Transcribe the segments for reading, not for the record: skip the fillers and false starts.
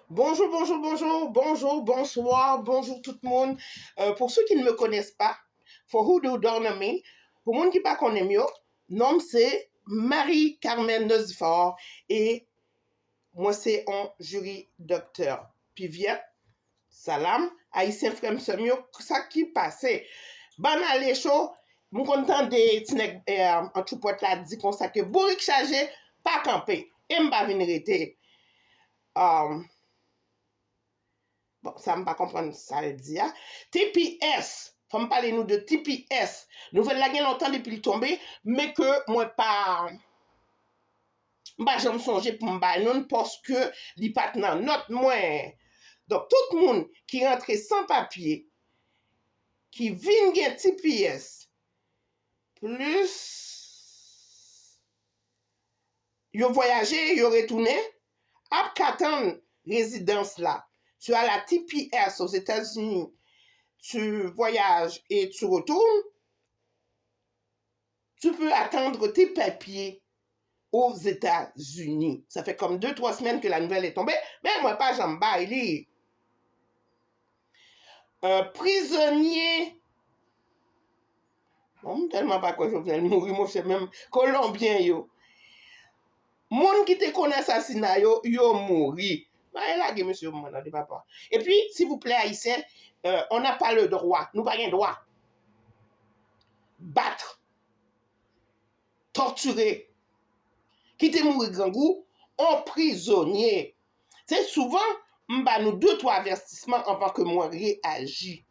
Bonjour, bonjour, bonjour, bonjour, bonsoir, bonjour tout le monde. Pour ceux qui ne me connaissent pas, for who do don't know me, pour monde qui pas connaît mieux, nom c'est Marie-Carmen Nozifort et moi c'est un jury docteur. Puis viens, salam, haïtien frère mieux, ça qui passait. Ban allé chaud, mon content de tinek en tout pot la dit comme ça que bourrique chargé, pas camper, et m'ba venir rete. Bon, ça ne pas comprendre ça le dit. Hein? TPS, faut me parler nous de TPS. Nouvelle la gain longtemps depuis le tombé, mais que moi pas je me songe pour me non parce que li pas nan note moins. Donc tout le monde qui rentre sans papier, qui vient gen TPS plus yo voyager, yo retourné, ap katan résidence là. Tu as la TPS aux États-Unis, tu voyages et tu retournes, tu peux attendre tes papiers aux États-Unis. Ça fait comme 2-3 semaines que la nouvelle est tombée, mais moi pas j'en bats, il est prisonnier. Bon, tellement pas quoi je viens de mourir, moi c'est même Colombien yo. Moun qui te connaît assassinat yo, yo mouri. Bah, là, monsieur, papa. Et puis, s'il vous plaît, haïtien, on n'a pas le droit, nous pas le droit. Battre, torturer, quitter mourir grand goût, emprisonnier. C'est souvent, m'ba nous 2-3 avertissements avant que moi réagisse.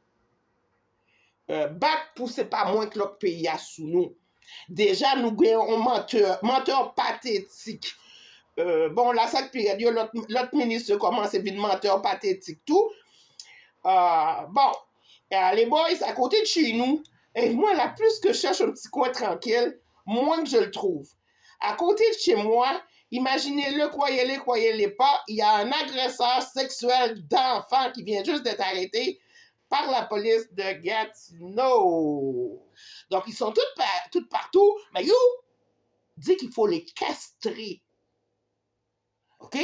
Battre pour c'est pas moins que l'autre pays a sous nous. Déjà, nous gagnons un menteur pathétique. Bon, là, ça pire, l'autre ministre commence à être menteur pathétique, tout. Bon, les boys, à côté de chez nous, et moi, là, plus que je cherche un petit coin tranquille, moins que je le trouve. À côté de chez moi, imaginez-le, croyez-le pas, il y a un agresseur sexuel d'enfants qui vient juste d'être arrêté par la police de Gatineau. Donc, ils sont toutes partout, mais you dit qu'il faut les castrer. OK?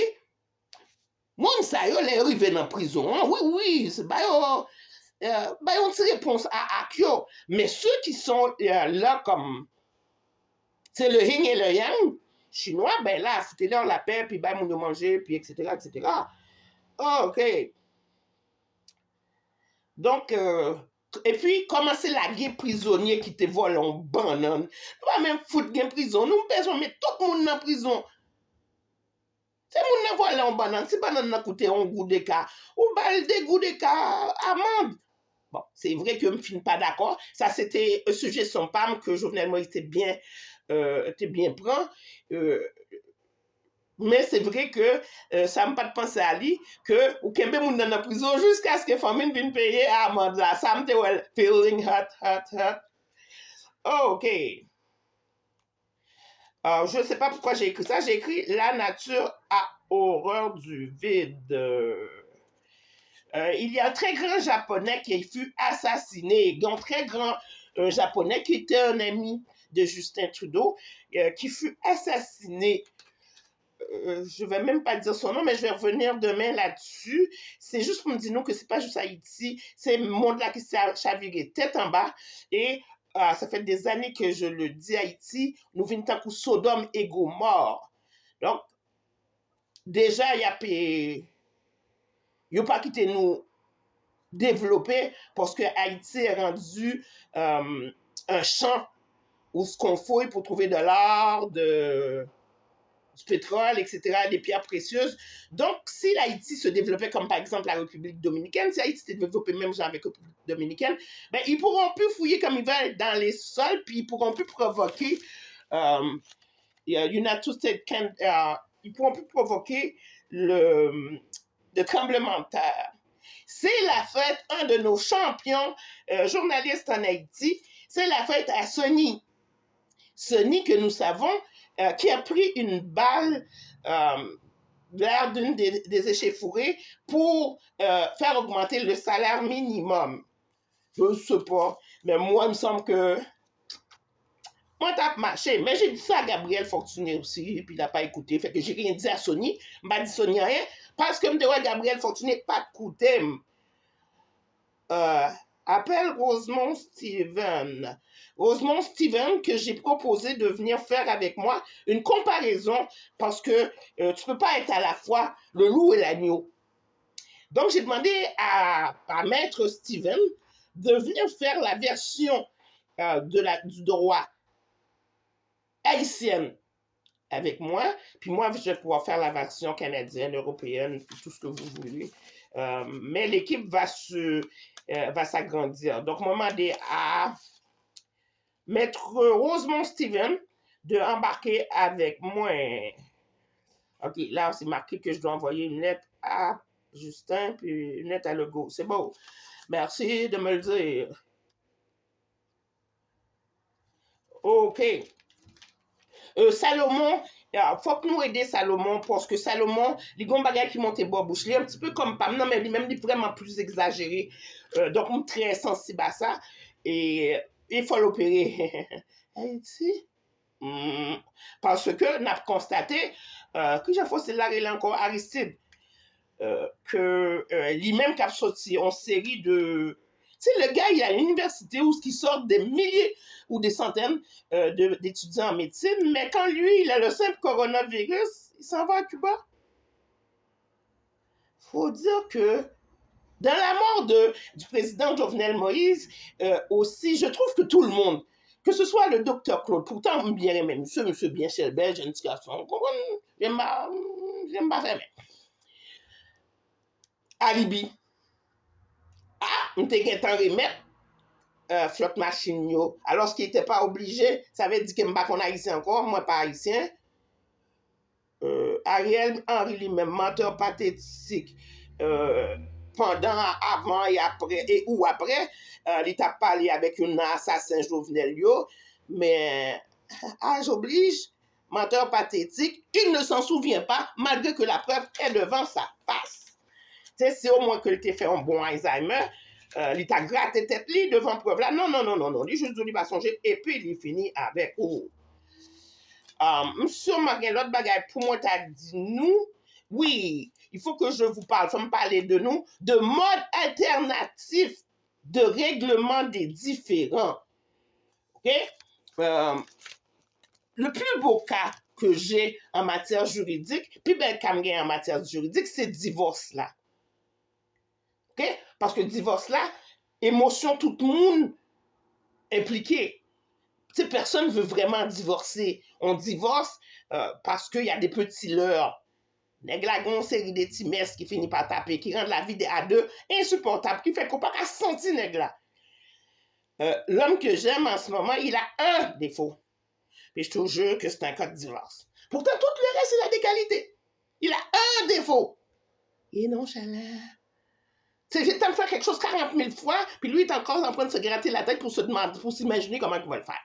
Moun sa yo, les arrivés en prison. Hein? Oui, c'est bah yo, on tire réponse à Kyo. Mais ceux qui sont là comme, c'est le yin et le yang, chinois, ben là, foutez-leur la paix, puis ben, moun manger, puis etc., etc. Oh, OK. Donc, et puis, commencer la guerre prisonnier qui te vole en banane. Nous pas même foutre guerre prison. Nous besoin mettre tout le monde en prison. C'est moun vole en banane. Si banane n'a coûté un goût de cas, ou bal de goût de cas, amende. Bon, c'est vrai que je ne suis pas d'accord. Ça, c'était un sujet sans PAM que Jovenel Moïse était bien prend. Mais c'est vrai que ça me pas de penser à lui que ou kembe moun dans la prison jusqu'à ce que famille vienne payer à amende là. Ça me well feeling hot. Oh, OK. Je ne sais pas pourquoi j'ai écrit ça. J'ai écrit La nature a horreur du vide. Il y a un très grand japonais qui fut assassiné. Un très grand japonais qui était un ami de Justin Trudeau, qui fut assassiné. Je ne vais même pas dire son nom, mais je vais revenir demain là-dessus. C'est juste pour me dire non que ce n'est pas juste Haïti, c'est le monde là qui s'est chaviré tête en bas. Et ça fait des années que je le dis, Haïti, nous venons tant que Sodome et Gomorre. Donc, déjà, il n'y a pas quitté nous développer parce que Haïti est rendu un champ où ce qu'on fouille pour trouver de l'or, du pétrole, etc., des pierres précieuses. Donc, si l'Haïti se développait comme par exemple la République dominicaine, si Haïti se développait même genre avec la République dominicaine, ben, ils pourront plus fouiller comme ils veulent dans les sols, puis ils pourront plus provoquer United States ils pourront plus provoquer le tremblement de terre. C'est la fête, un de nos champions journalistes en Haïti, c'est la fête à Sonny. Sonny, que nous savons, qui a pris une balle l'air d'une des échauffourées pour faire augmenter le salaire minimum. Je ne sais pas, mais moi, il me semble que moi, t'as marché. Mais j'ai dit ça à Gabriel Fortuné aussi, puis il n'a pas écouté. Fait que j'ai rien dit à Sonny. Je n'ai pas dit Sonny rien. Parce que me Gabriel Fortuné pas coûté. Appelle Rosemont Steven. Rosemont Steven, que j'ai proposé de venir faire avec moi une comparaison parce que tu ne peux pas être à la fois le loup et l'agneau. Donc, j'ai demandé à Maître Steven de venir faire la version du droit haïtienne avec moi. Puis moi, je vais pouvoir faire la version canadienne, européenne, tout ce que vous voulez. Mais l'équipe va s'agrandir. Donc, on m'a demandé à Maître Rosemont Steven de embarquer avec moi. OK, là, c'est marqué que je dois envoyer une lettre à Justin, puis une lettre à Legault. C'est beau. Merci de me le dire. OK. Salomon, il faut que nous aidions Salomon parce que Salomon, les gros bagages qui montent bois bouche, il est un petit peu comme Pam, non, mais même il est vraiment plus exagéré. Donc, on est très sensible à ça. Et il faut l'opérer. Haïti? Parce que nous avons constaté que j'ai fait là encore Aristide. Que lui-même qui a sorti en série de... Tu sais, le gars, il a une université où il sort des milliers ou des centaines d'étudiants en médecine, mais quand lui, il a le simple coronavirus, il s'en va à Cuba. Il faut dire que dans la mort du président Jovenel Moïse, aussi, je trouve que tout le monde, que ce soit le docteur Claude, pourtant, bien aimé, monsieur bien chez le belge, un petit garçon, j'aime pas vraiment. Alibi. Ah, on était qu'un remettre flotte machine yo. Alors qu'il n'était pas obligé, ça veut dire que je ne suis pas haïtien encore, moi pas haïtien. Ariel Henry lui-même, menteur pathétique, pendant, avant et après, et ou après, il t'a parlé avec un assassin Jovenel yo, mais âge oblige, menteur pathétique, il ne s'en souvient pas, malgré que la preuve est devant sa face. C'est au moins que il t'a fait un bon Alzheimer, il t'a gratté tête li devant preuve là. Non, non, non, non, non. Il juste il va songer et puis il finit avec oh. Monsieur Maguin, l'autre bagaille pour moi, t'as dit nous, oui, il faut que je vous parle, faut me parler de nous, de mode alternatif de règlement des différends. OK? Le plus beau cas que j'ai en matière juridique, puis ben en matière juridique, c'est divorce là. OK? Parce que divorce là, émotion tout le monde impliqué. Tu sais, personne ne veut vraiment divorcer. On divorce parce qu'il y a des petits leurres. Nèg la gon série de petits messes qui finit par taper, qui rendent la vie à deux insupportable, qui fait qu'on ne peut pas sentir nèg la. L'homme que j'aime en ce moment, il a un défaut. Puis je te jure que c'est un cas de divorce. Pourtant, tout le reste, il a des qualités. Il a un défaut. Il est nonchalant. Tu sais, j'ai tant fait quelque chose 40 000 fois, puis lui, il est encore en train de se gratter la tête pour se demander, pour s'imaginer comment il va le faire.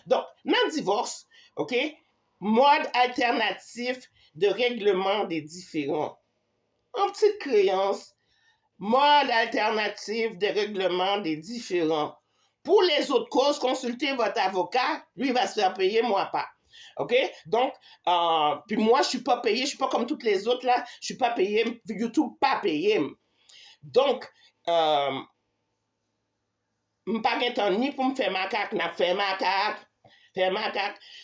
Donc, dans le divorce, OK, mode alternatif de règlement des différends. En petite créance, mode alternatif de règlement des différends. Pour les autres causes, consultez votre avocat, lui va se faire payer, moi pas. OK? Donc, puis moi, je suis pas payé, je suis pas comme toutes les autres là, je suis pas payé, YouTube pas payé. Donc, je n'ai pas de temps ni pour me faire macaque, n'a fait macaque,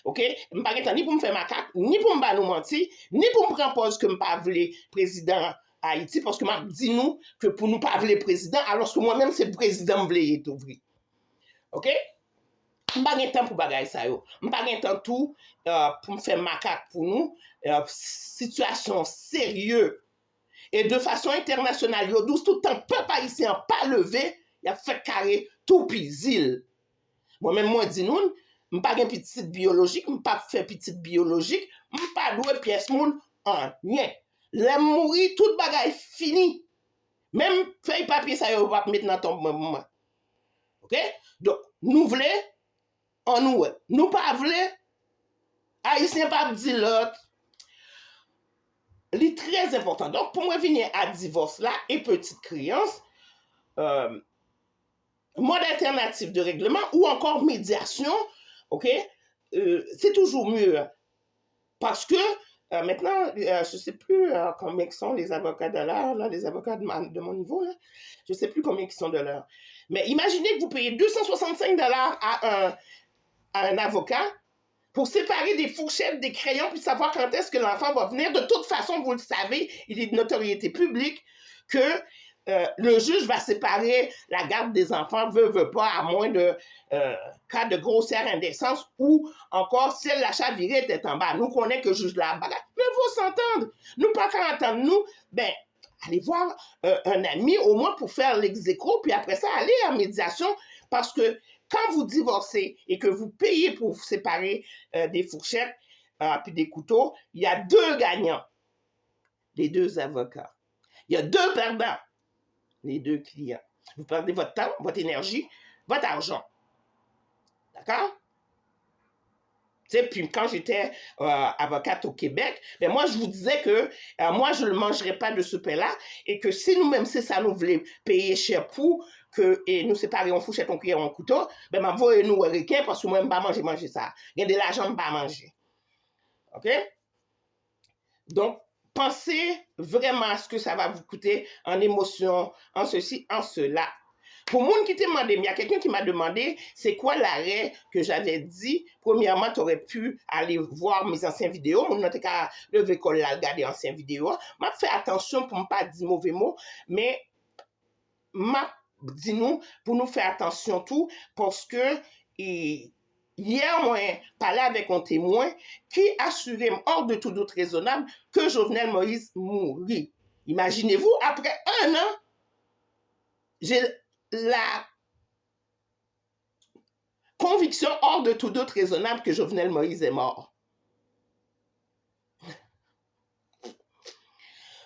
ok? Je n'ai pas de temps ni pour me faire macaque, ni pour me nous mentir, ni pour me prendre pause que je ne pas le président Haïti, parce que m'a dit nous que pour nous pas le président, alors que moi-même, c'est le président qui veut ouvrir. Ok? Je n'ai pas de temps pour bagailler ça. Je n'ai pas de temps tout pour me faire macaque pour nous. Situation sérieuse. Et de façon internationale, yo douce tout le temps, peuple haïtien pas levé, il a fait carré tout pisil. Moi-même, moi, dis nous, je pas une petite biologique, je pas fait petite biologique, je pas doué pièce moun en rien. Le mourir, tout bagay fini. Même feuille papier, ça yo va mettre dans ton moment. OK? Donc, nous voulons, on nous, nous pas voulons, haïtien pas dit l'autre. C'est très important. Donc, pour moi, venir à divorce là et petite créance, mode alternatif de règlement ou encore médiation, ok, c'est toujours mieux. Parce que Maintenant, je ne sais plus combien sont les avocats de l'heure, là, les avocats de mon niveau, là. Je ne sais plus combien ils sont de l'heure. Mais imaginez que vous payez 265 $ à un avocat pour séparer des fourchettes, des crayons, puis savoir quand est-ce que l'enfant va venir. De toute façon, vous le savez, il est de notoriété publique que le juge va séparer la garde des enfants, veut pas, à moins de cas de grossière indécence ou encore si la chavirée est en bas. Nous connaissons que le juge de la bagarre. Mais vous s'entendre. Nous pas qu'à entendre nous, ben, allez voir un ami au moins pour faire l'exéco, puis après ça, aller en médiation, parce que quand vous divorcez et que vous payez pour vous séparer des fourchettes puis des couteaux, il y a deux gagnants, les deux avocats. Il y a deux perdants, les deux clients. Vous perdez votre temps, votre énergie, votre argent. D'accord? Puis quand j'étais avocate au Québec, ben moi, je vous disais que moi, je ne mangerais pas de ce pain-là et que si nous-mêmes, si ça nous voulait payer cher pour que et nous séparer en fourchette, on cuillère, en couteau, ben m'envoyez-nous un requin parce que moi, je ne vais pas manger ça. Il y a de l'argent, je ne vais pas manger. OK? Donc, pensez vraiment à ce que ça va vous coûter en émotion, en ceci, en cela. Pour le monde qui t'a demandé, il y a quelqu'un qui m'a demandé c'est quoi l'arrêt que j'avais dit. Premièrement, tu aurais pu aller voir mes anciennes vidéos. On n'a qu'à lever col là, regarder anciennes vidéos. M'a fait attention pour ne pas dire mauvais mots, mais m'a dit nous pour nous faire attention tout parce que hier, moi, parlé avec un témoin qui assurait hors de tout doute raisonnable que Jovenel Moïse mourit. Imaginez-vous, après 1 an, j'ai la conviction hors de tout doute raisonnable que Jovenel Moïse est mort.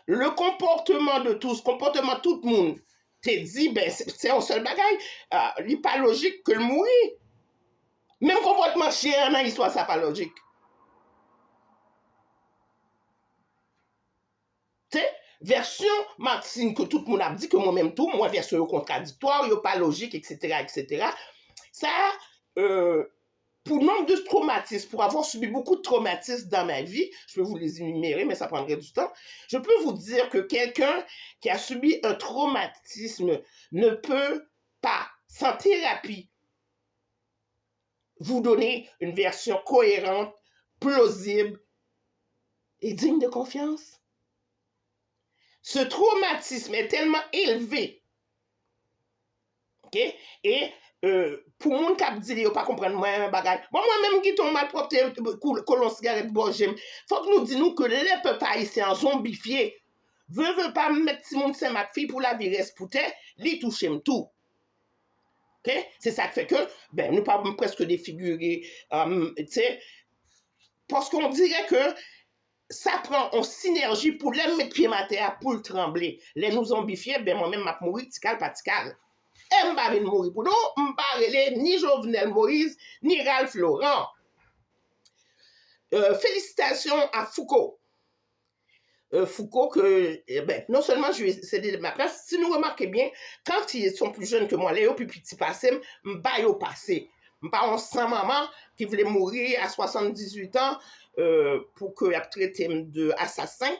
Le comportement de tous, comportement de tout le monde, t'es dit, ben, c'est un seul bagage, il n'est pas logique que le mourir. Même comportement chien dans l'histoire, ça n'est pas logique. T'sais, version Maxime que tout le monde a dit, que moi-même tout, moi, version contradictoire, pas logique, etc., etc. Ça, pour nombre de traumatismes, pour avoir subi beaucoup de traumatismes dans ma vie, je peux vous les énumérer, mais ça prendrait du temps, je peux vous dire que quelqu'un qui a subi un traumatisme ne peut pas, sans thérapie, vous donner une version cohérente, plausible et digne de confiance. Ce traumatisme est tellement élevé, ok? Et pour moun kap di li yo pa kompren mwen bagay. Moi-même qui ton malpropre colon cigarette bon j'aime. Faut que nous disons que les peuples haïtiens zombifiés veut pas mettre si moun c'est ma fille pour la vie respoute, li touche tout. OK? C'est ça qui fait que ben nous pas presque défigurés tu sais parce qu'on dirait que ça prend en synergie pour les mettre pied à terre pour le trembler. Les nous zombifiés ben moi-même m'a mourir tical patical. Et m'a vinn mourir pour nous, m'a relé ni Jovenel Moïse, ni Ralph Laurent. Félicitations à Foucault. Foucault, que ben, non seulement je lui ai cédé de ma place, si nous remarquez bien, quand ils sont plus jeunes que moi, Léo, puis petit passé, m'ba yo passé. M'pa on sans maman qui voulait mourir à 78 ans pour qu'il a traité de assassin,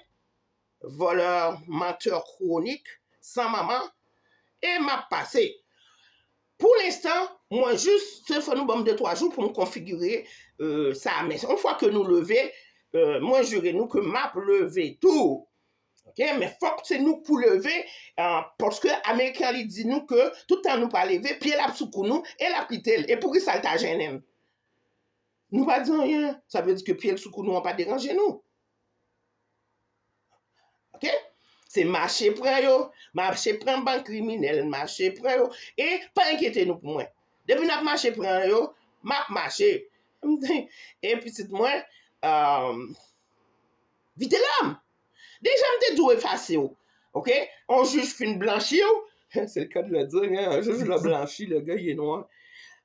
voleur, menteur chronique, sans maman, et m'a passé. Pour l'instant, moi, juste, il faut nous bomber 2-3 jours pour me configurer ça. Mais une fois que nous lever, moi, jurez-nous que m'a levé tout. OK? Mais faut que c'est nous pour lever, parce que l'Américain lui dit nous que tout le temps nous pas lever, puis elle a sous nous, elle a pité, et pour ça le t'a gêné. Nous pas disons rien. Ça veut dire que pied sous nous, on pas déranger nous. OK? C'est marché près yo, marché près banque criminel, marché près yo, et pas inquiétez nous pour moi. Depuis notre marché près yo, m'a marché. Et petite moi, vite l'âme. Déjà, m'te doué effacer. OK? On juge fin blanchi. C'est le cas de le dire, hein? Un juge le blanchi, le gars, il est noir.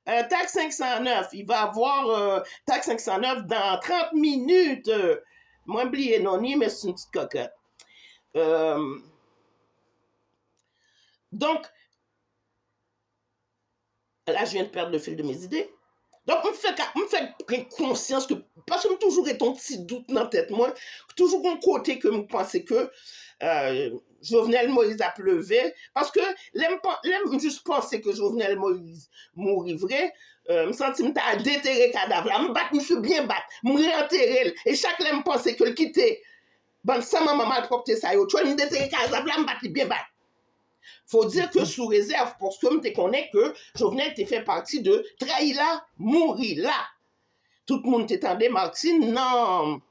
TAC 509, il va avoir TAC 509 dans 30 minutes. Moi, oublié non, mais c'est une petite coquette. Donc, là, je viens de perdre le fil de mes idées. Donc, me fait prendre conscience que, parce que je toujours un petit doute dans la tête, moi, toujours un côté que je pense que Jovenel Moïse a pleuvé, parce que l'aime juste penser que Jovenel Moïse mourit vrai, me senti me ta déterrer cadavre, me battre, me suis bien battre, me réenterrer, et chaque l'aime penser que le quitter, ben, sans maman malpropre ça, tu vois, me déterrer cadavre, me battre, bien battre. Faut dire que sous réserve, parce que je connais que Jovenel te fait partie de Trahila, mourir là. Tout le monde t'étendait, Martine, non,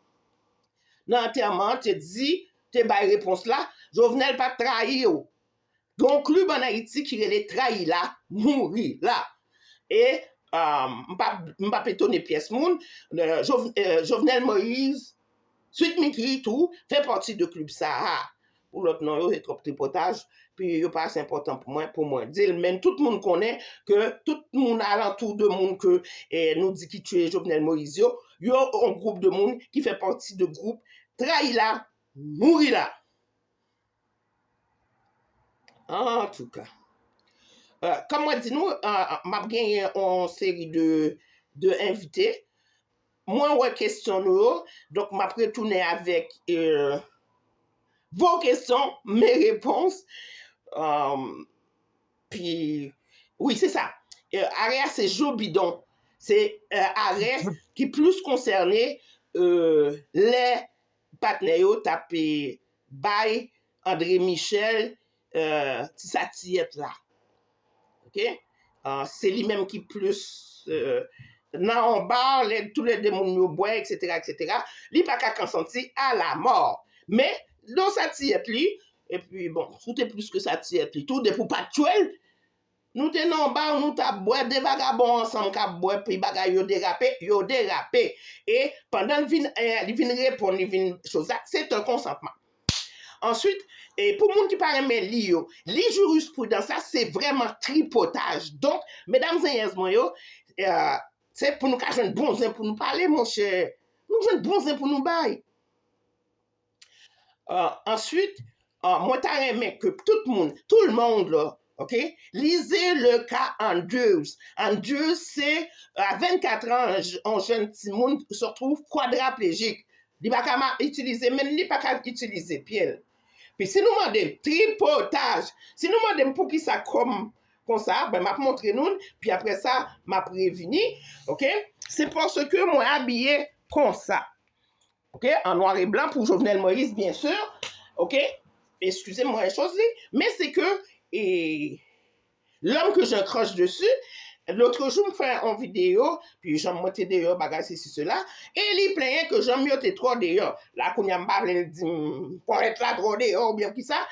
l'enterrement, te dit, te bail réponse là, Jovenel pas trahi. Donc, club en Haïti qui est trahi là, mourir là. Et, m'pas pétonner pièce moun, Jovenel Moïse, suite Miki, tout, fait partie de club Sahara. Pour l'autre nom, c'est trop tripotage, puis c'est pas assez important pour moi. Dire, même tout le monde connaît que tout le monde alentour de monde que nous dit qui tue Jovenel Moïse, il y a un groupe de monde qui fait partie de groupe Trahila, Mourila. En tout cas. Comme moi dis nous, m'a gagné une série de invités. Moi, ouais, question nous, donc m'a retourné avec vos questions, mes réponses. Puis, oui, c'est ça. Area, c'est Joe Bidon. C'est Area qui est plus concerné les partenaires tapé by André Michel, Tissatiette là. OK? C'est lui-même qui plus dans un bar, tous les démons bois, etc., etc. Lui pas qu'à consentir à la mort. Mais dans sa tiette lui, et puis bon, tout est plus que sa tiette lui, tout des pour pas tuer. Nous tenons en bar, nous ta boire des vagabonds ensemble, qui boire, puis bagay yo dérapé. Et pendant le vin répondre, il vin chose là, c'est un consentement. Ensuite, et pour moun qui parle mais li jurisprudence ça c'est vraiment tripotage. Donc, mesdames et messieurs, c'est pour nous cacher un bon zin pour nous parler mon cher. Nous jouons un bon zin pour nous bailler. Ensuite, moi t'as aimé que tout le monde là, OK? Lisez le cas en deux. En deux, c'est à 24 ans un jeune petit monde se retrouve quadraplégique. Il va pas utiliser, mais il pas qu'à utiliser pied. Puis si nous demandons tripotage, si nous demandons pour qui ça comme ça, ben m'a montré nous, puis après ça m'a prévenu, OK? C'est parce que moi habillé comme ça. OK? En noir et blanc pour Jovenel Moïse bien sûr. OK? Excusez-moi les choses, mais c'est que l'homme que je croche dessus, l'autre jour, me fait une vidéo, puis j'en monté d'ailleurs, bagage ceci, cela, et il plaignait que j'en mieux trop d'ailleurs. Là, qu'on y a m'parlé, dit, pour être là trop d'ailleurs, ou bien qui ça,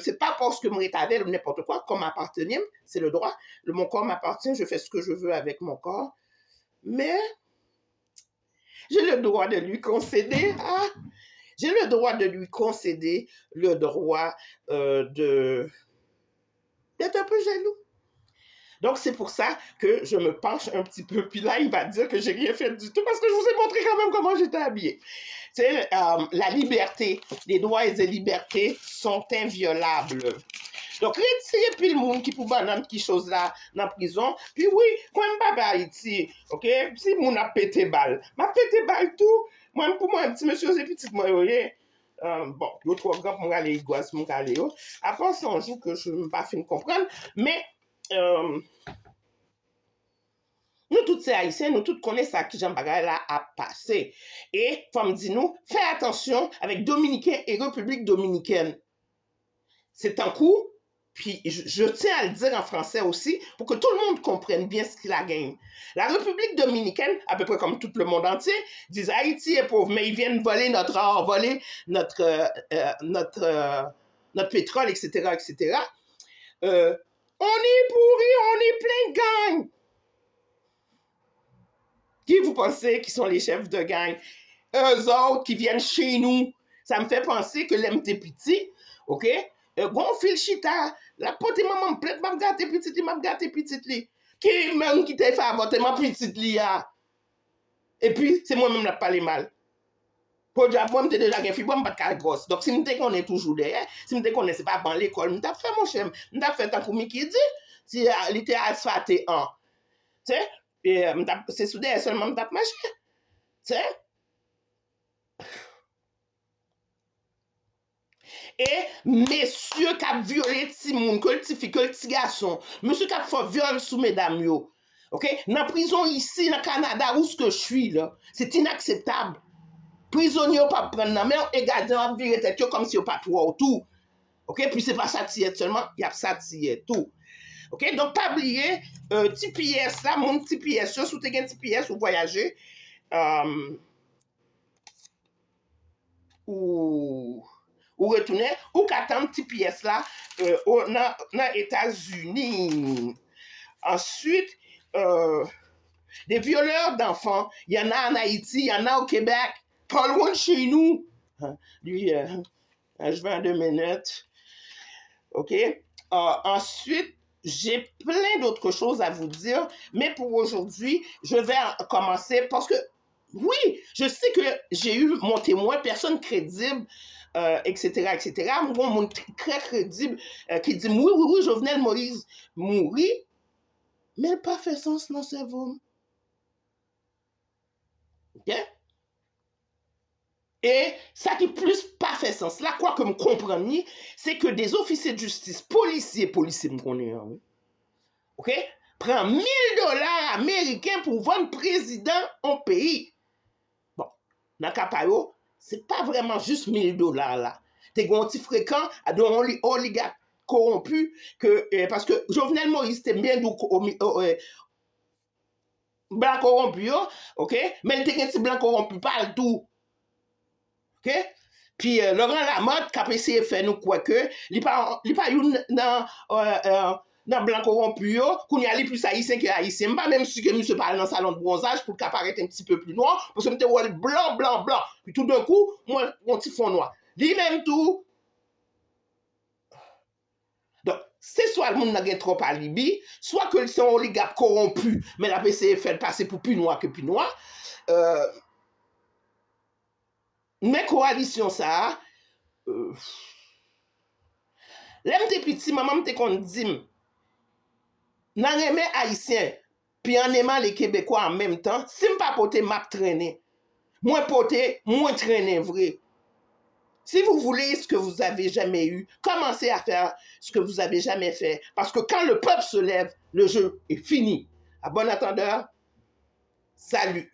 c'est pas parce que mon rétavel ou n'importe quoi, comme m'appartenait, c'est le droit. Mon corps m'appartient, je fais ce que je veux avec mon corps, mais j'ai le droit de lui concéder, j'ai le droit de lui concéder le droit d'être un peu jaloux. Donc, c'est pour ça que je me penche un petit peu. Puis là, il va dire que j'ai rien fait du tout parce que je vous ai montré quand même comment j'étais habillée. C'est la liberté, les droits et les libertés sont inviolables. Donc, retirez puis le monde qui peut banane qui chose là dans la prison. Puis oui, quand même pas Haïti, OK? Si moun a pété balle, m'a pété balle tout. Moi, pour moi, un petit monsieur, c'est petit, moi, voyez. Bon, l'autre grand pour aller gosse, mon calé. Après, c'est un jour que je ne vais pas fin comprendre. Mais, nous tous ces haïtiens, nous tous connaissons ça qui Jean Bagay là a passé. Et, comme dit nous, faites attention avec Dominicains et République Dominicaine. C'est un coup, puis je tiens à le dire en français aussi, pour que tout le monde comprenne bien ce qu'il a gagné. La République Dominicaine, à peu près comme tout le monde entier, disent Haïti est pauvre, mais ils viennent voler notre or, voler notre pétrole, etc., etc. On est pourri, on est plein de gangs. Qui vous pensez qui sont les chefs de gang? Eux autres qui viennent chez nous. Ça me fait penser que l'MT petit, OK? Gonfil chita, la pote maman plète, m'a gâté petite li. Qui même qui t'a fait avorter ma petite li ya? Et puis, c'est moi-même qui parle mal. Pour dire, moi, je déjà fait bon, pas de gosse. Donc, si je connais toujours derrière, si je connais, c'est pas dans l'école, je fait mon chien, je fait tant pour qui dit, si il était asphalté en. Tu sais? Et c'est soudain seulement me tape marché. Tu sais? Et messieurs qui ont violé ti moun, que le petit garçon, monsieur qui a fait viol sous mesdames yo. OK? Dans la prison ici, dans le Canada, où ce que je suis là, c'est inacceptable. Prisonnier pas prendre la main et gardien a viré tête comme si on pas trop tout. OK? Puis c'est pas ça seulement, il y a ça tout. OK? Donc pas oublier TPS là, mon TPS, sous tu gen TPS ou voyager ou retourner ou qu'attendre TPS là dans États-Unis. Ensuite des violeurs d'enfants, il y en a en Haïti, il y en a au Québec, pas loin de chez nous. Lui, je vais en 2 minutes. OK? Ensuite, j'ai plein d'autres choses à vous dire, mais pour aujourd'hui, je vais commencer parce que, oui, je sais que j'ai eu mon témoin, personne crédible, etc., etc., mon très crédible qui dit, oui, oui, oui, Jovenel Moïse mourit, mais il n'a pas fait sens dans le cerveau. OK? Et ça qui plus pas fait sens, là, quoi que me compreniez, c'est que des officiers de justice, policiers me connaissent, hein, OK? Prend $1000 américains pour vendre président en pays. Bon, dans le cas c'est pas vraiment juste $1000 là. T'es un petit fréquent à des oligarques corrompus que, parce que Jovenel Moïse était bien blanc corrompu, OK? Mais il était un petit blanc corrompu, pas le tout. OK? Puis Laurent Lamotte, qui a essayé de faire nous quoi que, il n'y a pas eu dans blanc corrompu, qu'on y a plus haïtien que haïtien. Pas même si que monsieur parle dans le salon de bronzage pour qu'il apparaisse un petit peu plus noir, parce que je blanc, blanc, blanc. Puis tout d'un coup, moi, mon petit fond noir. Lui-même tout. Donc, c'est soit le monde n'a trop à Libye, soit que c'est un oligarque corrompu, mais la essayé de faire passer pour plus noir que plus noir. Mais coalition ça, Lèm te piti, maman te kon di m, nan reme haïtien, puis en aimant les Québécois en même temps, si m pas pote map traîner, moins traîner vrai. Si vous voulez ce que vous avez jamais eu, commencez à faire ce que vous avez jamais fait. Parce que quand le peuple se lève, le jeu est fini. À bon attendeur, salut.